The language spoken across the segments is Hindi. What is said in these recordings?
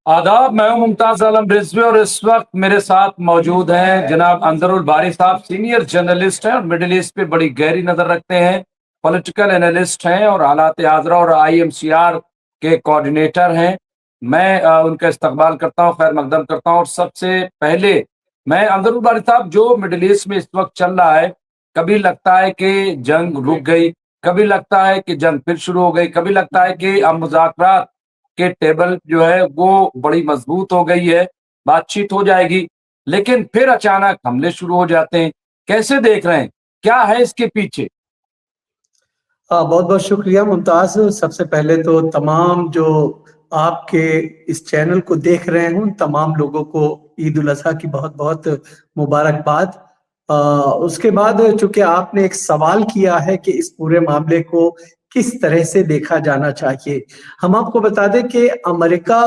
आदाब, मैं हूं मुमताज आलम रिजवी और इस वक्त मेरे साथ मौजूद हैं जनाब अंदरुल बारी साहब। सीनियर जर्नलिस्ट हैं और मिडिल ईस्ट पे बड़ी गहरी नजर रखते हैं, पॉलिटिकल एनालिस्ट हैं और हालात हाजरा और IMCR के कोऑर्डिनेटर हैं। मैं उनका इस्तकबाल करता हूं, खैर मकदम करता हूं। और सबसे पहले मैं अंदरुल बारी साहब, जो मिडिल ईस्ट में इस वक्त चल रहा है, कभी लगता है कि जंग रुक गई, कभी लगता है कि जंग फिर शुरू हो गई, कभी लगता है कि अब मुज़ाकरात के टेबल जो है वो बड़ी मजबूत हो गई है, बातचीत हो जाएगी, लेकिन फिर अचानक हमले शुरू हो जाते हैं। कैसे देख रहे हैं, क्या है इसके पीछे? बहुत बहुत शुक्रिया मुमताज। सबसे पहले तो तमाम जो आपके इस चैनल को देख रहे हैं उन तमाम लोगों को ईद उल अजहा की बहुत बहुत मुबारकबाद। उसके बाद चूंकि आपने एक सवाल किया है कि इस पूरे मामले को किस तरह से देखा जाना चाहिए, हम आपको बता दें कि अमेरिका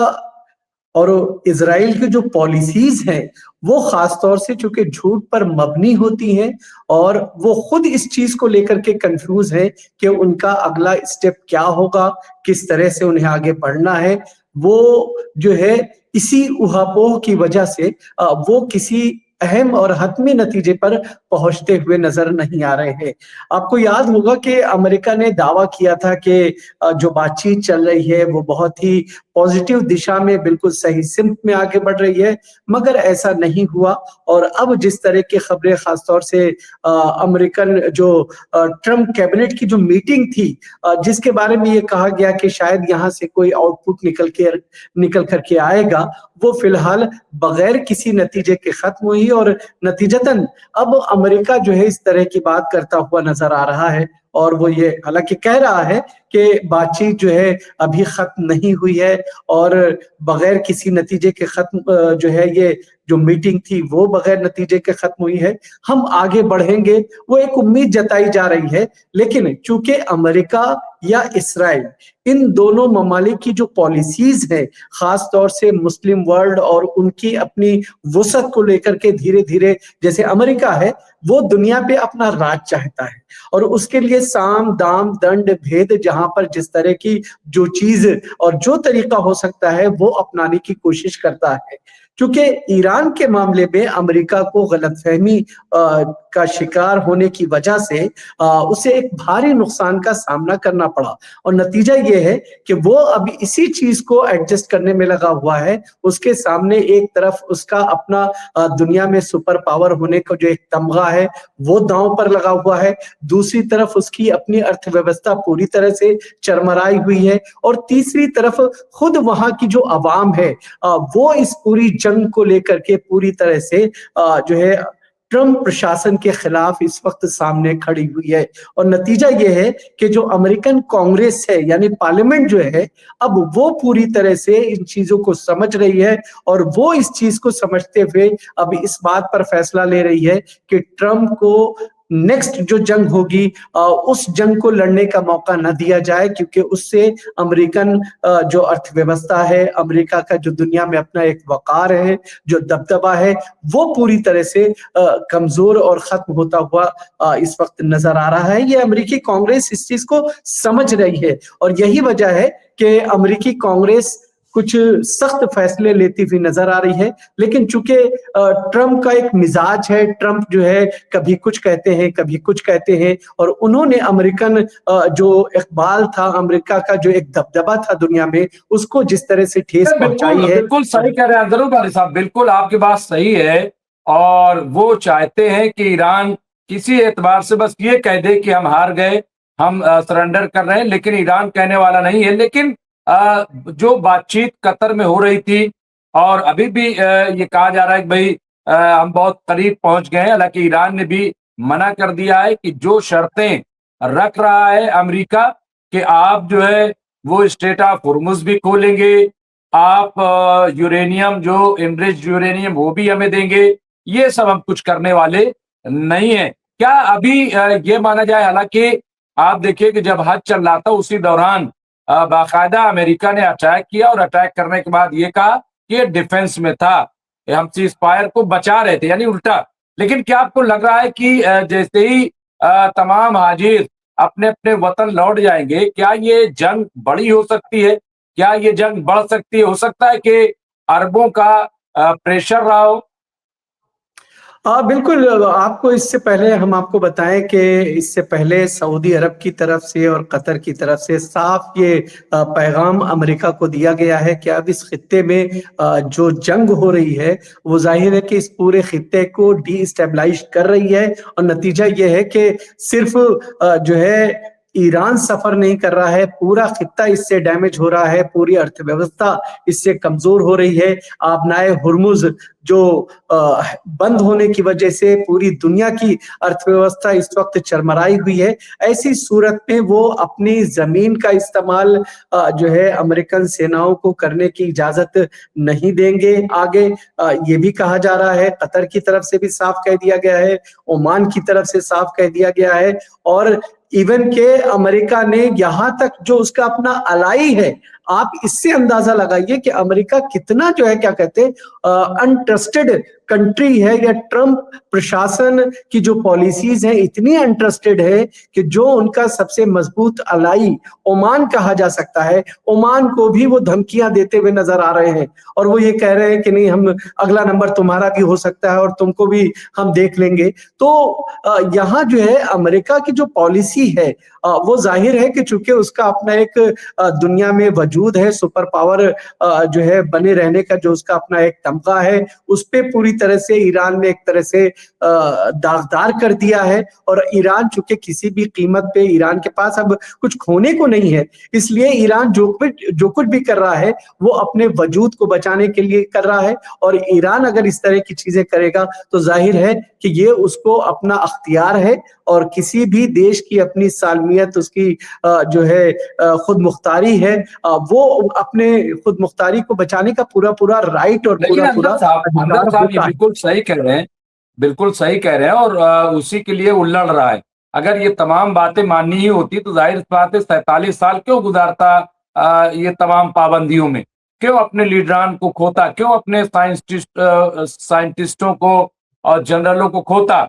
और इजराइल की जो पॉलिसीज हैं वो खास तौर से चूंकि झूठ पर मबनी होती हैं और वो खुद इस चीज को लेकर के कंफ्यूज है कि उनका अगला स्टेप क्या होगा, किस तरह से उन्हें आगे बढ़ना है। वो जो है इसी उहापोह की वजह से वो किसी अहम और हतमी नतीजे पर पहुंचते हुए नजर नहीं आ रहे हैं। आपको याद होगा कि अमेरिका ने दावा किया था कि जो बातचीत चल रही है वो बहुत ही पॉजिटिव दिशा में, बिल्कुल सही सिमत में आगे बढ़ रही है, मगर ऐसा नहीं हुआ। और अब जिस तरह की खबरें खासतौर से अमेरिकन जो ट्रम्प कैबिनेट की जो मीटिंग थी, जिसके बारे में ये कहा गया कि शायद यहाँ से कोई आउटपुट निकल करके आएगा, वो फिलहाल बगैर किसी नतीजे के खत्म हुई और नतीजतन अब अमेरिका जो है इस तरह की बात करता हुआ नजर आ रहा है। और वो ये हालांकि कह रहा है कि बातचीत जो है अभी खत्म नहीं हुई है और बगैर किसी नतीजे के खत्म जो है ये जो मीटिंग थी वो बगैर नतीजे के खत्म हुई है, हम आगे बढ़ेंगे, वो एक उम्मीद जताई जा रही है। लेकिन चूंकि अमेरिका या इसराइल, इन दोनों ममालिक की जो पॉलिसीज है खास तौर से मुस्लिम वर्ल्ड और उनकी अपनी वसअत को लेकर के धीरे धीरे, जैसे अमेरिका है वो दुनिया पे अपना राज चाहता है और उसके लिए साम दाम दंड भेद, जहां पर जिस तरह की जो चीज और जो तरीका हो सकता है वो अपनाने की कोशिश करता है। क्योंकि ईरान के मामले में अमेरिका को गलतफहमी का शिकार होने की वजह से उसे एक भारी नुकसान का सामना करना पड़ा और नतीजा ये है कि वो अभी इसी चीज को एडजस्ट करने में लगा हुआ है। उसके सामने एक तरफ उसका अपना दुनिया में सुपर पावर होने का जो एक तमगा है वो दांव पर लगा हुआ है, दूसरी तरफ उसकी अपनी अर्थव्यवस्था पूरी तरह से चरमराई हुई है और तीसरी तरफ खुद वहां की जो आवाम है वो इस पूरी जंग को लेकर के पूरी तरह से जो है ट्रम्प प्रशासन के खिलाफ इस वक्त सामने खड़ी हुई है। और नतीजा यह है कि जो अमेरिकन कांग्रेस है यानी पार्लियामेंट जो है, अब वो पूरी तरह से इन चीजों को समझ रही है और वो इस चीज को समझते हुए अब इस बात पर फैसला ले रही है कि ट्रम्प को नेक्स्ट जो जंग होगी उस जंग को लड़ने का मौका न दिया जाए, क्योंकि उससे अमेरिकन जो अर्थव्यवस्था है, अमेरिका का जो दुनिया में अपना एक वकार है, जो दबदबा है, वो पूरी तरह से कमजोर और खत्म होता हुआ इस वक्त नजर आ रहा है। ये अमेरिकी कांग्रेस इस चीज को समझ रही है और यही वजह है कि अमेरिकी कांग्रेस कुछ सख्त फैसले लेती हुई नजर आ रही है। लेकिन चूंकि ट्रम्प का एक मिजाज है, ट्रम्प जो है कभी कुछ कहते हैं कभी कुछ कहते हैं और उन्होंने अमेरिकन जो इकबाल था, अमेरिका का जो एक दबदबा था दुनिया में, उसको जिस तरह से ठेस पहुंचाई है। बिल्कुल सही कह रहे हैं अंदरुल बारी साहब, बिल्कुल आपकी बात सही है। और वो चाहते हैं कि ईरान किसी एतबार से बस ये कह दे कि हम हार गए, हम सरेंडर कर रहे हैं, लेकिन ईरान कहने वाला नहीं है। लेकिन जो बातचीत कतर में हो रही थी और अभी भी ये कहा जा रहा है कि भाई हम बहुत करीब पहुंच गए हैं, हालांकि ईरान ने भी मना कर दिया है कि जो शर्तें रख रहा है अमेरिका कि आप जो है वो स्ट्रेट ऑफ होर्मुज भी खोलेंगे, आप यूरेनियम जो एनरिच्ड यूरेनियम वो भी हमें देंगे, ये सब हम कुछ करने वाले नहीं है। क्या अभी ये माना जाए, हालांकि आप देखिए कि जब हज चल रहा था उसी दौरान बाकायदा अमेरिका ने अटैक किया और अटैक करने के बाद ये कहा कि ये डिफेंस में था, हम सीज फायर को बचा रहे थे, यानी उल्टा। लेकिन क्या आपको लग रहा है कि जैसे ही तमाम हाजिर अपने अपने वतन लौट जाएंगे, क्या ये जंग बड़ी हो सकती है? क्या ये जंग बढ़ सकती है? हो सकता है कि अरबों का प्रेशर रहा हो? बिल्कुल आपको इससे पहले हम आपको बताएँ कि इससे पहले सऊदी अरब की तरफ से और कतर की तरफ से साफ ये पैगाम अमेरिका को दिया गया है कि अब इस खित्ते में जो जंग हो रही है, वो ज़ाहिर है कि इस पूरे खित्ते को डिस्टेबलाइज़ कर रही है और नतीजा ये है कि सिर्फ़ जो है ईरान सफ़र नहीं कर रहा है, पूरा खित्ता इससे डैमेज हो रहा है, पूरी अर्थव्यवस्था इससे कमज़ोर हो रही है। आबनाए हुर्मुज़ जो बंद होने की वजह से पूरी दुनिया की अर्थव्यवस्था इस वक्त चरमराई हुई है। ऐसी सूरत में वो अपनी जमीन का इस्तेमाल जो है अमेरिकन सेनाओं को करने की इजाजत नहीं देंगे आगे। ये भी कहा जा रहा है, कतर की तरफ से भी साफ कह दिया गया है, ओमान की तरफ से साफ कह दिया गया है और इवन के अमेरिका ने यहां तक जो उसका अपना अलाई है, आप इससे अंदाजा लगाइए कि अमेरिका कितना जो है क्या कहते हैं अनट्रस्टेड कंट्री है या ट्रंप प्रशासन की जो पॉलिसीज है इतनी अनट्रस्टेड है कि जो उनका सबसे मजबूत अलाई ओमान कहा जा सकता है, ओमान को भी वो धमकियां देते हुए नजर आ रहे हैं और वो ये कह रहे हैं कि नहीं हम अगला नंबर तुम्हारा भी हो सकता है और तुमको भी हम देख लेंगे। तो यहाँ जो है अमेरिका की जो पॉलिसी है वो जाहिर है कि चूंकि उसका अपना एक दुनिया में वजूद है, सुपर पावर जो है बने रहने का जो उसका अपना एक तमगा है, उस पे पूरी तरह से ईरान ने एक तरह से दागदार कर दिया है और ईरान चूंकि किसी भी कीमत पे ईरान के पास अब कुछ खोने को नहीं है, इसलिए ईरान जो कुछ भी कर रहा है वो अपने वजूद को बचाने के लिए कर रहा है और ईरान अगर इस तरह की चीजें करेगा तो जाहिर है कि ये उसको अपना अख्तियार है और किसी भी देश की अपनी सालमियत उसकी जो है खुद मुख्तारी है, वो अपने खुद मुख्तारी को बचाने का पूरा पूरा राइट और लेकिन पूरा पूरा अंदर साहब ये बिल्कुल सही कह रहे हैं, बिल्कुल सही कह रहे हैं और उसी के लिए वो लड़ रहा है। अगर ये तमाम बातें माननी ही होती तो जाहिर सी बात है 47 साल क्यों गुजारता ये तमाम पाबंदियों में, क्यों अपने लीडरान को खोता, क्यों अपने साइंटिस्टों को और जनरलों को खोता।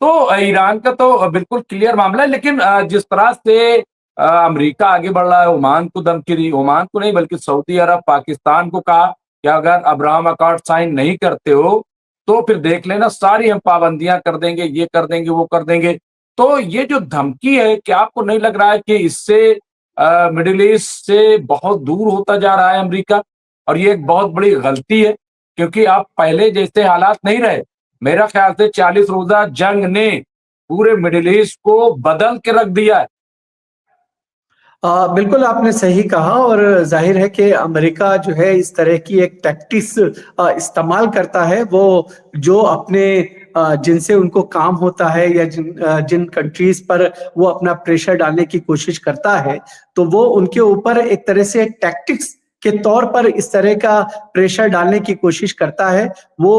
तो ईरान का तो बिल्कुल क्लियर मामला है, लेकिन जिस तरह से अमेरिका आगे बढ़ रहा है, ओमान को धमकी दी, ओमान को नहीं बल्कि सऊदी अरब पाकिस्तान को कहा कि अगर अब्राहम अकॉर्ड साइन नहीं करते हो तो फिर देख लेना सारी हम पाबंदियां कर देंगे, ये कर देंगे, वो कर देंगे। तो ये जो धमकी है, क्या आपको नहीं लग रहा है कि इससे मिडिल ईस्ट से बहुत दूर होता जा रहा है अमेरिका? और ये एक बहुत बड़ी गलती है क्योंकि अब पहले जैसे हालात नहीं रहे। मेरा ख्याल से 40 रोजा जंग ने पूरे मिडिल ईस्ट को बदल के रख दिया है। बिल्कुल आपने सही कहा और जाहिर है कि अमेरिका जो है इस तरह की एक टैक्टिक्स इस्तेमाल करता है, वो जो अपने जिनसे उनको काम होता है या जिन कंट्रीज पर वो अपना प्रेशर डालने की कोशिश करता है, तो वो उनके ऊपर एक तरह से टैक्टिक्स के तौर पर इस तरह का प्रेशर डालने की कोशिश करता है। वो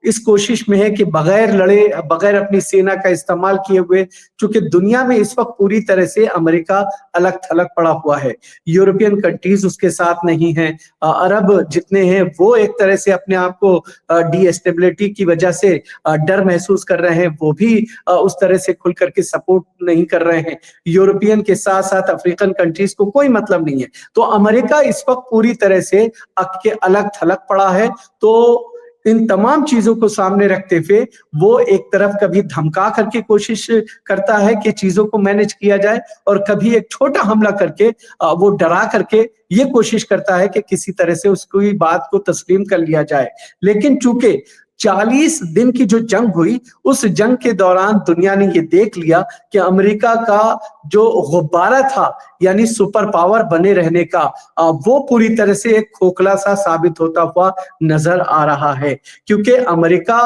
इस कोशिश में है कि बगैर लड़े, बगैर अपनी सेना का इस्तेमाल किए हुए, चूंकि दुनिया में इस वक्त पूरी तरह से अमेरिका अलग थलग पड़ा हुआ है, यूरोपियन कंट्रीज उसके साथ नहीं है, अरब जितने हैं वो एक तरह से अपने आप को डीएस्टेबिलिटी की वजह से डर महसूस कर रहे हैं, वो भी उस तरह से खुल करके सपोर्ट नहीं कर रहे हैं। यूरोपियन के साथ साथ अफ्रीकन कंट्रीज को कोई मतलब नहीं है। तो अमेरिका इस वक्त पूरी तरह से अलग थलग पड़ा है। तो इन तमाम चीजों को सामने रखते हुए वो एक तरफ कभी धमका करके कोशिश करता है कि चीजों को मैनेज किया जाए और कभी एक छोटा हमला करके वो डरा करके ये कोशिश करता है कि किसी तरह से उसकी बात को तस्लीम कर लिया जाए। लेकिन चूंकि 40 दिन की जो जंग हुई, उस जंग के दौरान दुनिया ने ये देख लिया कि अमेरिका का जो गुब्बारा था यानी सुपर पावर बने रहने का, वो पूरी तरह से एक खोखला सा साबित होता हुआ नजर आ रहा है। क्योंकि अमेरिका,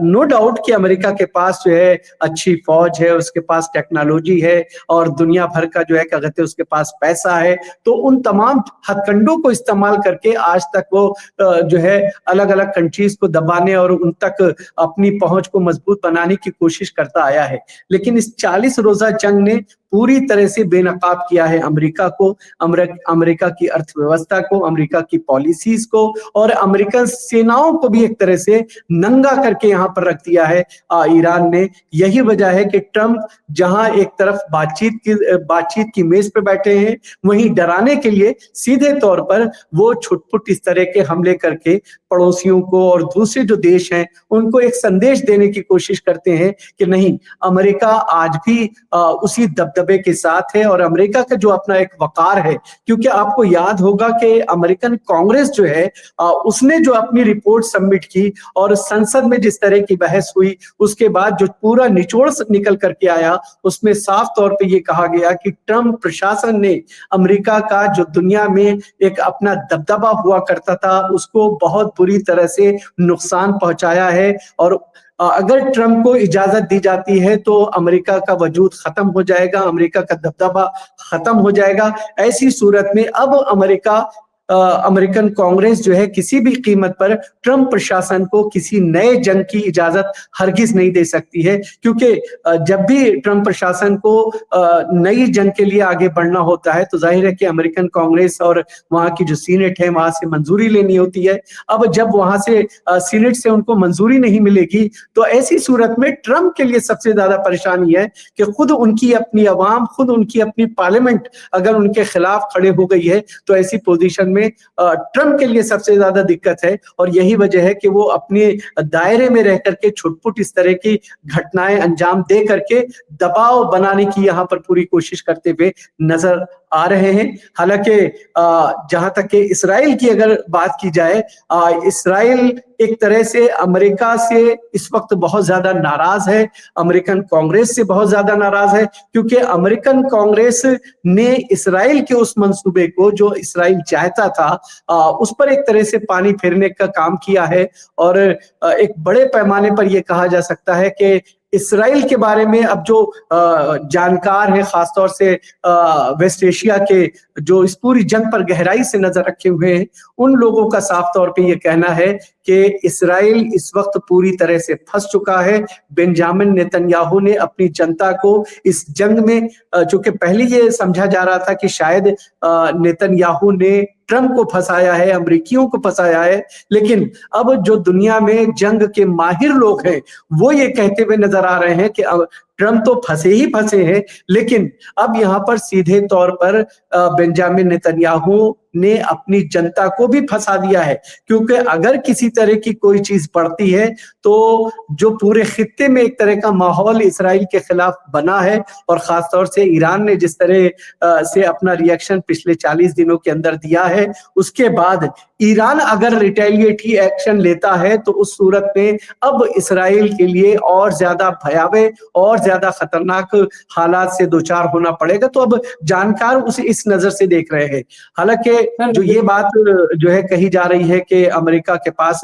नो डाउट कि अमेरिका के पास जो है अच्छी फौज है, उसके पास टेक्नोलॉजी है और दुनिया भर का जो है क्या कहते हैं उसके पास पैसा है। तो उन तमाम हथकंडों को इस्तेमाल करके आज तक वो जो है अलग अलग कंट्रीज को दबाने और उन तक अपनी पहुंच को मजबूत बनाने की कोशिश करता आया है। लेकिन इस 40 रोजा जंग ने पूरी तरह से बेनकाब किया है अमेरिका को, अमेरिका की अर्थव्यवस्था को, अमेरिका की पॉलिसीज को और अमेरिकन सेनाओं को भी एक तरह से नंगा करके यहाँ पर रख दिया है ईरान ने। यही वजह है कि ट्रंप जहां एक तरफ बातचीत की मेज पे बैठे हैं, वहीं डराने के लिए सीधे तौर पर वो छुटपुट इस तरह के हमले करके पड़ोसियों को और दूसरे जो देश हैं उनको एक संदेश देने की कोशिश करते हैं कि नहीं, अमेरिका आज भी उसी दबदबे के साथ है और अमेरिका का जो अपना एक वकार है, क्योंकि आपको याद होगा कि अमेरिकन कांग्रेस जो है उसने जो अपनी रिपोर्ट सबमिट की और संसद में जिस तरह की बहस हुई, उसके बाद जो पूरा निचोड़ निकल करके आया, उसमें साफ तौर पे ये कहा गया कि ट्रंप प्रशासन ने अमेरिका का जो दुनिया में एक अपना दबदबा हुआ करता था, उसको बहुत बुरी तरह से नुकसान पहुंचाया है और अगर ट्रंप को इजाजत दी जाती है तो अमेरिका का वजूद खत्म हो जाएगा, अमेरिका का दबदबा खत्म हो जाएगा। ऐसी सूरत में अब अमेरिकन कांग्रेस जो है किसी भी कीमत पर ट्रंप प्रशासन को किसी नए जंग की इजाजत हरगिज नहीं दे सकती है, क्योंकि जब भी ट्रंप प्रशासन को नई जंग के लिए आगे बढ़ना होता है तो जाहिर है कि अमेरिकन कांग्रेस और वहां की जो सीनेट है वहां से मंजूरी लेनी होती है। अब जब वहां से सीनेट से उनको मंजूरी नहीं मिलेगी तो ऐसी सूरत में ट्रंप के लिए सबसे ज्यादा परेशानी है कि खुद उनकी अपनी अवाम, खुद उनकी अपनी पार्लियामेंट अगर उनके खिलाफ खड़े हो गई है तो ऐसी पोजीशन में ट्रंप के लिए सबसे ज्यादा दिक्कत है। और यही वजह है कि वो अपने दायरे में रह करके छुटपुट इस तरह की घटनाएं अंजाम दे करके दबाव बनाने की यहाँ पर पूरी कोशिश करते हुए नजर आ रहे हैं। हालांकि जहां तक कि इसराइल की अगर बात की जाए, इसराइल एक तरह से अमेरिका से इस वक्त बहुत ज्यादा नाराज है, अमेरिकन कांग्रेस से बहुत ज्यादा नाराज है, क्योंकि अमेरिकन कांग्रेस ने इसराइल के उस मंसूबे को जो इसराइल चाहता था उस पर एक तरह से पानी फेरने का काम किया है। और एक बड़े पैमाने पर यह कहा जा सकता है कि इसराइल के बारे में अब जो जानकार है, खासतौर से वेस्ट एशिया के जो इस पूरी जंग पर गहराई से नजर रखे हुए हैं, उन लोगों का साफ तौर पे ये कहना है कि इसराइल इस वक्त पूरी तरह से फंस चुका है। बेंजामिन नेतन्याहू ने अपनी जनता को इस जंग में, चूंकि पहले ये समझा जा रहा था कि शायद नेतन्याहू ने ट्रंप को फंसाया है, अमेरिकियों को फंसाया है, लेकिन अब जो दुनिया में जंग के माहिर लोग हैं वो ये कहते हुए नजर आ रहे हैं कि ट्रंप तो फंसे ही फंसे हैं, लेकिन अब यहाँ पर सीधे तौर पर बेंजामिन नेतन्याहू ने अपनी जनता को भी फंसा दिया है। क्योंकि अगर किसी तरह की कोई चीज बढ़ती है तो जो पूरे खित्ते में एक तरह का माहौल इसराइल के खिलाफ बना है, और खासतौर से ईरान ने जिस तरह से अपना रिएक्शन पिछले 40 दिनों के अंदर दिया है, उसके बाद ईरान अगर रिटेलिएटरी एक्शन लेता है तो उस सूरत में अब इसराइल के लिए और ज्यादा भयावह और ज्यादा खतरनाक हालात से दो चार होना पड़ेगा। तो अब जानकार उसे इस नजर से देख रहे हैं। हालांकि जो ये बात जो है कही जा रही है कि अमेरिका के पास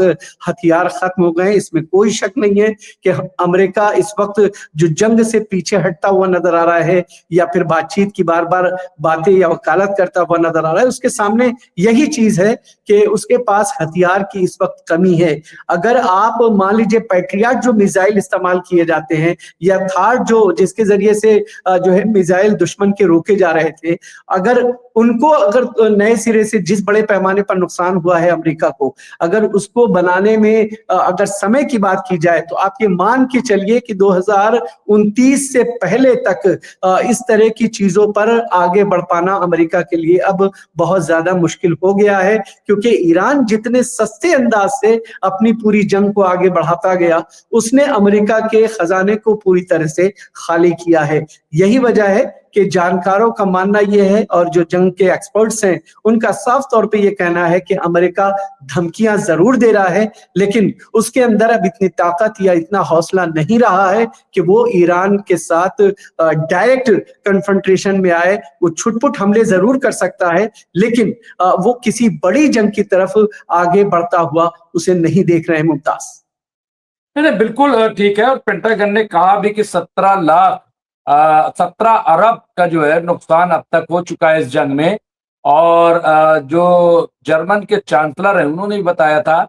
हथियार खत्म हो गए, इसमें कोई शक नहीं है कि अमेरिका इस वक्त जो जंग से पीछे हटता हुआ नजर आ रहा है या फिर बातचीत की बार बार बातें या वकालत करता हुआ नजर आ रहा है, उसके सामने यही चीज है कि उसके पास हथियार की इस वक्त कमी है। अगर आप मान लीजिए पैट्रियट जो मिसाइल इस्तेमाल किए जाते हैं या थार जो जिसके जरिए से जो है मिसाइल दुश्मन के रोके जा रहे थे, अगर उनको अगर नए सिरे से जिस बड़े पैमाने पर नुकसान हुआ है अमेरिका को, अगर उसको बनाने में अगर समय की बात की जाए तो आप ये मान के चलिए कि 2029 से पहले तक इस तरह की चीजों पर आगे बढ़ पाना अमेरिका के लिए अब बहुत ज्यादा मुश्किल हो गया है। क्योंकि ईरान जितने सस्ते अंदाज से अपनी पूरी जंग को आगे बढ़ाता गया, उसने अमेरिका के खजाने को पूरी तरह से खाली किया है। यही वजह है कि जानकारों का मानना यह है और जो जंग के एक्सपर्ट्स हैं उनका साफ तौर पे ये कहना है कि अमेरिका धमकियां जरूर दे रहा है, लेकिन उसके अंदर अब इतनी ताकत या इतना हौसला नहीं रहा है कि वो ईरान के साथ डायरेक्ट कन्फ्रंटेशन में आए। वो छुटपुट हमले जरूर कर सकता है, लेकिन वो किसी बड़ी जंग की तरफ आगे बढ़ता हुआ उसे नहीं देख रहे हैं। मुमताज नहीं, बिल्कुल ठीक है। और पेंटागन ने कहा भी कि 17 अरब का जो है नुकसान अब तक हो चुका है इस जंग में। और जो जर्मन के चांसलर हैं उन्होंने भी बताया था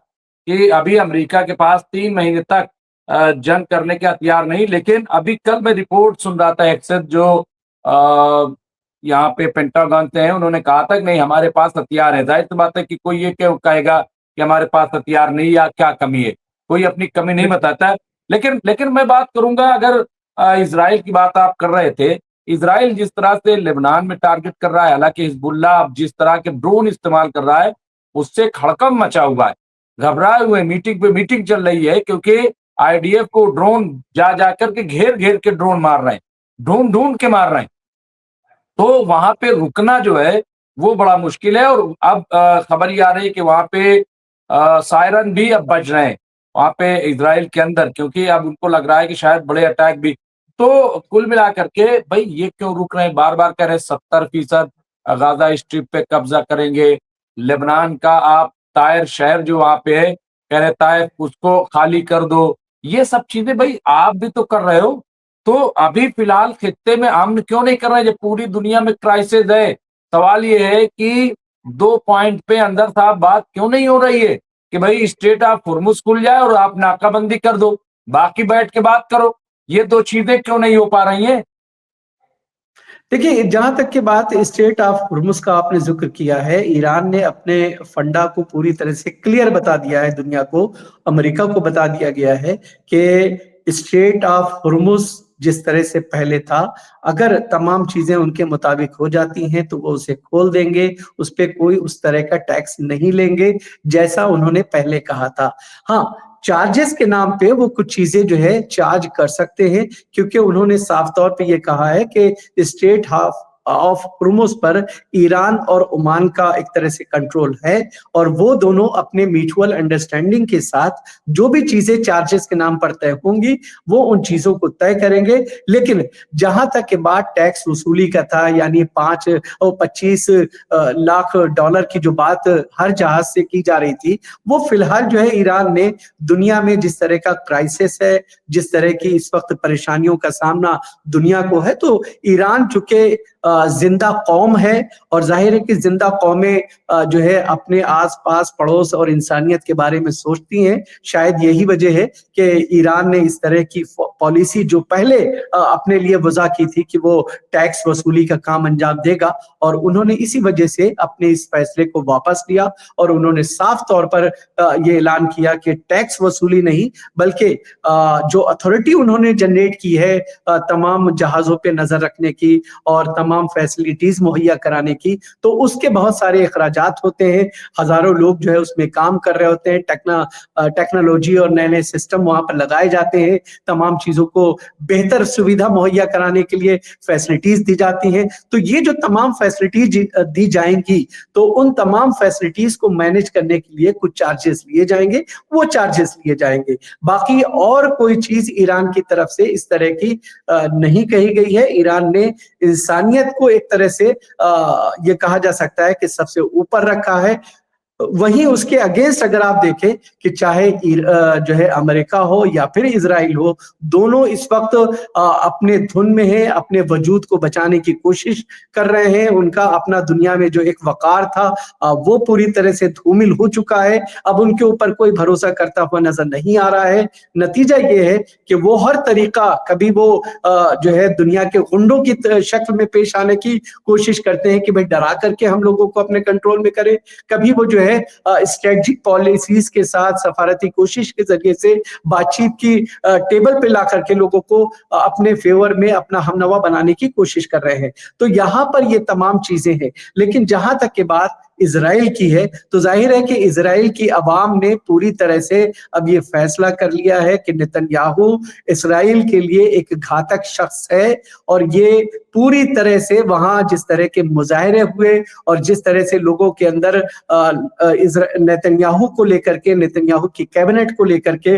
कि अभी अमेरिका के पास 3 महीने तक जंग करने के हथियार नहीं। लेकिन अभी कल मैं रिपोर्ट सुन रहा था एक्सेस जो यहाँ पे पेंटागन से हैं, उन्होंने कहा था कि नहीं हमारे पास हथियार है। जाहिर सी बात है कि कोई ये क्यों कहेगा कि हमारे पास हथियार नहीं या क्या कमी है, कोई अपनी कमी नहीं बताता है। लेकिन लेकिन मैं बात करूंगा, अगर इजराइल की बात आप कर रहे थे, इजराइल जिस तरह से लेबनान में टारगेट कर रहा है, हालांकि हिजबुल्ला अब जिस तरह के ड्रोन इस्तेमाल कर रहा है उससे खड़कम मचा हुआ है, घबराए हुए, मीटिंग पे मीटिंग चल रही है, क्योंकि आईडीएफ को ड्रोन जा जाकर के घेर घेर के ड्रोन मार रहे हैं, ढूंढ ढूंढ के मार रहे हैं। तो वहां पे रुकना जो है वो बड़ा मुश्किल है। और अब खबर ये आ रही है कि वहां पे सायरन भी अब बज रहे हैं वहां पे इजराइल के अंदर, क्योंकि अब उनको लग रहा है कि शायद बड़े अटैक भी। तो कुल मिलाकर के भाई ये क्यों रुक रहे हैं, बार बार कह रहे हैं 70% गाजा स्ट्रिप पे कब्जा करेंगे। लेबनान का आप तायर शहर जो वहां पे है, कह रहे तायर उसको खाली कर दो। ये सब चीजें भाई आप भी तो कर रहे हो, तो अभी फिलहाल खित्ते में अमन क्यों नहीं कर रहे जब पूरी दुनिया में क्राइसिस है। सवाल ये है कि 2 पॉइंट पे अंदर साहब बात क्यों नहीं हो रही है कि भाई स्ट्रेट ऑफ हुर्मुज खुल जाए और आप नाकाबंदी कर दो, बाकी बैठ के बात करो। ये दो चीजें क्यों नहीं हो पा रही हैं? देखिए, जहां तक की बात स्टेट ऑफ हुर्मुज का आपने जिक्र किया है, ईरान ने अपने फंडा को पूरी तरह से क्लियर बता दिया है दुनिया को, अमेरिका को बता दिया गया है कि स्टेट ऑफ हुर्मुज जिस तरह से पहले था, अगर तमाम चीजें उनके मुताबिक हो जाती हैं तो वो उसे खोल देंगे, उस पर कोई उस तरह का टैक्स नहीं लेंगे जैसा उन्होंने पहले कहा था। हाँ, चार्जेस के नाम पे वो कुछ चीजें जो है चार्ज कर सकते हैं, क्योंकि उन्होंने साफ तौर पे ये कहा है कि स्टेट हाफ ऑफ हुर्मुज पर ईरान और ओमान का एक तरह से कंट्रोल है, और वो दोनों अपने म्यूचुअल अंडरस्टैंडिंग के साथ जो भी चीजें चार्जेस के नाम पर तय होंगी वो उन चीजों को तय करेंगे। लेकिन जहां तक के बात टैक्स वसूली का था, यानी 5 और 25 लाख डॉलर की जो बात हर जहाज से की जा रही थी, वो फिलहाल जो है ईरान ने दुनिया में जिस तरह का क्राइसिस है, जिस तरह की इस वक्त परेशानियों का सामना दुनिया को है, तो ईरान चूंकि जिंदा कौम है, और जाहिर है कि जिंदा कौमें जो है अपने आसपास पड़ोस और इंसानियत के बारे में सोचती हैं। शायद यही वजह है कि ईरान ने इस तरह की पॉलिसी जो पहले अपने लिए वजह की थी कि वो टैक्स वसूली का काम अंजाम देगा, और उन्होंने इसी वजह से अपने इस फैसले को वापस लिया, और उन्होंने साफ तौर पर ये ऐलान किया कि टैक्स वसूली नहीं, बल्कि जो अथॉरिटी उन्होंने जनरेट की है तमाम जहाजों पे नजर रखने की और तमाम फैसिलिटीज मुहैया कराने की, तो उसके बहुत सारे अखराजात होते हैं। हजारों लोग जो है उसमें काम कर रहे होते हैं, टेक्नोलॉजी और नए नए सिस्टम वहां पर लगाए जाते हैं, तमाम चीजों को बेहतर सुविधा मुहैया कराने के लिए फैसिलिटीज दी जाती हैं। तो ये जो तमाम फैसिलिटीज दी जाएंगी, तो उन तमाम फैसिलिटीज को मैनेज करने के लिए कुछ चार्जेस लिए जाएंगे, वो चार्जेस लिए जाएंगे। बाकी और कोई चीज ईरान की तरफ से इस तरह की नहीं कही गई है। ईरान ने इंसानियत को एक तरह से ये कहा जा सकता है कि सबसे ऊपर रखा है। वहीं उसके अगेंस्ट अगर आप देखें कि चाहे जो है अमेरिका हो या फिर इजराइल हो, दोनों इस वक्त अपने धुन में है, अपने वजूद को बचाने की कोशिश कर रहे हैं। उनका अपना दुनिया में जो एक वकार था वो पूरी तरह से धूमिल हो चुका है। अब उनके ऊपर कोई भरोसा करता हुआ नजर नहीं आ रहा है। नतीजा ये है कि वो हर तरीका, कभी वो जो है दुनिया के गुंडों की शक्ल में पेश आने की कोशिश करते हैं कि भाई डरा करके हम लोगों को अपने कंट्रोल में करें, कभी वो जो है स्ट्रेटेजिक पॉलिसीज के साथ सफारती कोशिश के जरिए से बातचीत की टेबल पे ला करके लोगों को अपने फेवर में अपना हमनवा बनाने की कोशिश कर रहे हैं। तो यहाँ पर ये तमाम चीजें हैं। लेकिन जहां तक की बात इजराइल की है, तो जाहिर है कि इजराइल की अवाम ने पूरी तरह से अब ये फैसला कर लिया है कि नेतन्याहू इजराइल के लिए एक घातक शख्स है, और ये पूरी तरह से वहां जिस तरह के मुजाहरे हुए और जिस तरह से लोगों के अंदर नेतन्याहू को लेकर के, नेतन्याहू की कैबिनेट को लेकर के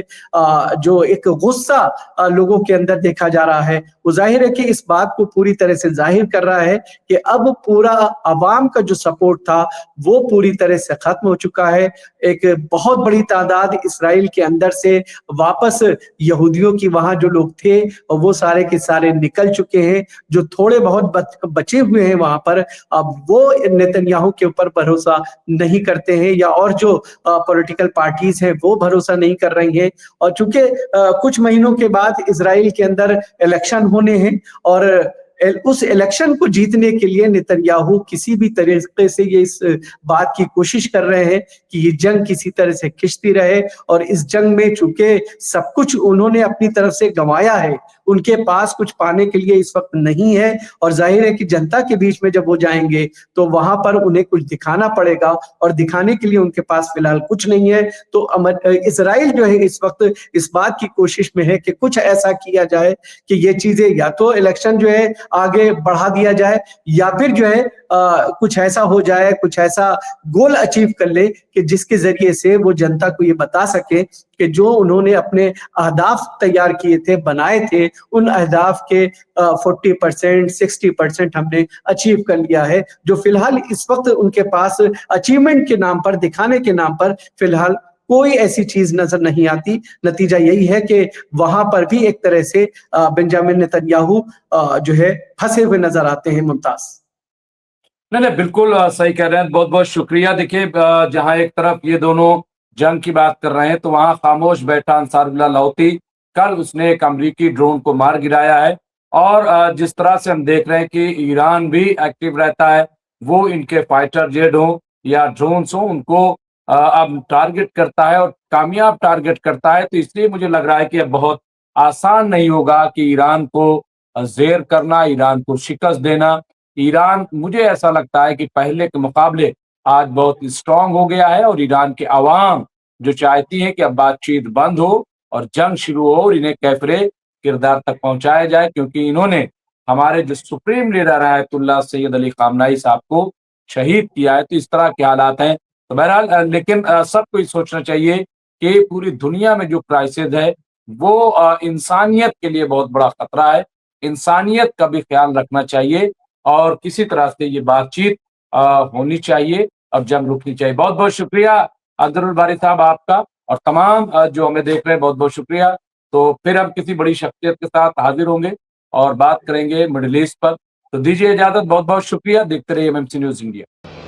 जो एक गुस्सा लोगों के अंदर देखा जा रहा है, वो जाहिर है कि इस बात को पूरी तरह से जाहिर कर रहा है कि अब पूरा अवाम का जो सपोर्ट था वो पूरी तरह से खत्म हो चुका है। एक बहुत बड़ी तादाद इस्राइल के अंदर से वापस यहूदियों की वहां जो लोग थे वो सारे के सारे निकल चुके हैं। जो थोड़े बहुत बचे हुए हैं वहां पर, अब वो नेतन्याहू के ऊपर भरोसा नहीं करते हैं, या और जो पॉलिटिकल पार्टीज हैं वो भरोसा नहीं कर रही हैं। और चूंकि कुछ महीनों के बाद इजराइल के अंदर इलेक्शन होने हैं, और उस इलेक्शन को जीतने के लिए नेतन्याहू किसी भी तरीके से ये इस बात की कोशिश कर रहे हैं कि ये जंग किसी तरह से खिंचती रहे, और इस जंग में चूंकि सब कुछ उन्होंने अपनी तरफ से गंवाया है, उनके पास कुछ पाने के लिए इस वक्त नहीं है, और जाहिर है कि जनता के बीच में जब वो जाएंगे तो वहां पर उन्हें कुछ दिखाना पड़ेगा, और दिखाने के लिए उनके पास फिलहाल कुछ नहीं है। तो इजराइल जो है इस वक्त इस बात की कोशिश में है कि कुछ ऐसा किया जाए कि ये चीजें या तो इलेक्शन जो है आगे बढ़ा दिया जाए, या फिर जो है कुछ ऐसा हो जाए, कुछ ऐसा गोल अचीव कर ले कि जिसके जरिए से वो जनता को ये बता सके कि जो उन्होंने अपने अहदाफ तैयार किए थे, बनाए थे, उन अहदाफ के 40% 60% हमने अचीव कर लिया है। जो फिलहाल इस वक्त उनके पास अचीवमेंट के नाम पर, दिखाने के नाम पर फिलहाल कोई ऐसी चीज नजर नहीं आती। नतीजा यही है कि वहां पर भी एक तरह से बेंजामिन नेतन्याहू जो है फंसे हुए नजर आते हैं। मुमताज। नहीं नहीं, बिल्कुल सही कह रहे हैं, बहुत बहुत शुक्रिया। देखिए, जहां एक तरफ ये दोनों जंग की बात कर रहे हैं तो वहां खामोश बैठा अंसारुल्लाह लाहौती, कल उसने एक अमरीकी ड्रोन को मार गिराया है। और जिस तरह से हम देख रहे हैं कि ईरान भी एक्टिव रहता है, वो इनके फाइटर जेट हो या ड्रोन्स हो, उनको अब टारगेट करता है और कामयाब टारगेट करता है। तो इसलिए मुझे लग रहा है कि अब बहुत आसान नहीं होगा कि ईरान को जेर करना, ईरान को शिकस्त देना। ईरान, मुझे ऐसा लगता है कि पहले के मुकाबले आज बहुत स्ट्रांग हो गया है, और ईरान के अवाम जो चाहती है कि अब बातचीत बंद हो और जंग शुरू हो और इन्हें कैफरे किरदार तक पहुंचाया जाए, क्योंकि इन्होंने हमारे जो सुप्रीम लीडर है आयतुल्लाह सैयद अली खामनाई साहब को शहीद किया है। तो इस तरह के हालात हैं। तो बहरहाल लेकिन सबको ये सोचना चाहिए कि पूरी दुनिया में जो क्राइसिस है वो इंसानियत के लिए बहुत बड़ा खतरा है। इंसानियत का भी ख्याल रखना चाहिए और किसी तरह से ये बातचीत होनी चाहिए, अब जंग रुकनी चाहिए। बहुत बहुत शुक्रिया अब्दुल बारी साहब आपका, और तमाम जो हमें देख रहे हैं, बहुत बहुत शुक्रिया। तो फिर हम किसी बड़ी शख्सियत के साथ हाजिर होंगे और बात करेंगे मिडिल ईस्ट पर। तो दीजिए इजाजत, बहुत बहुत शुक्रिया। देखते रहिए एमएमसी न्यूज इंडिया।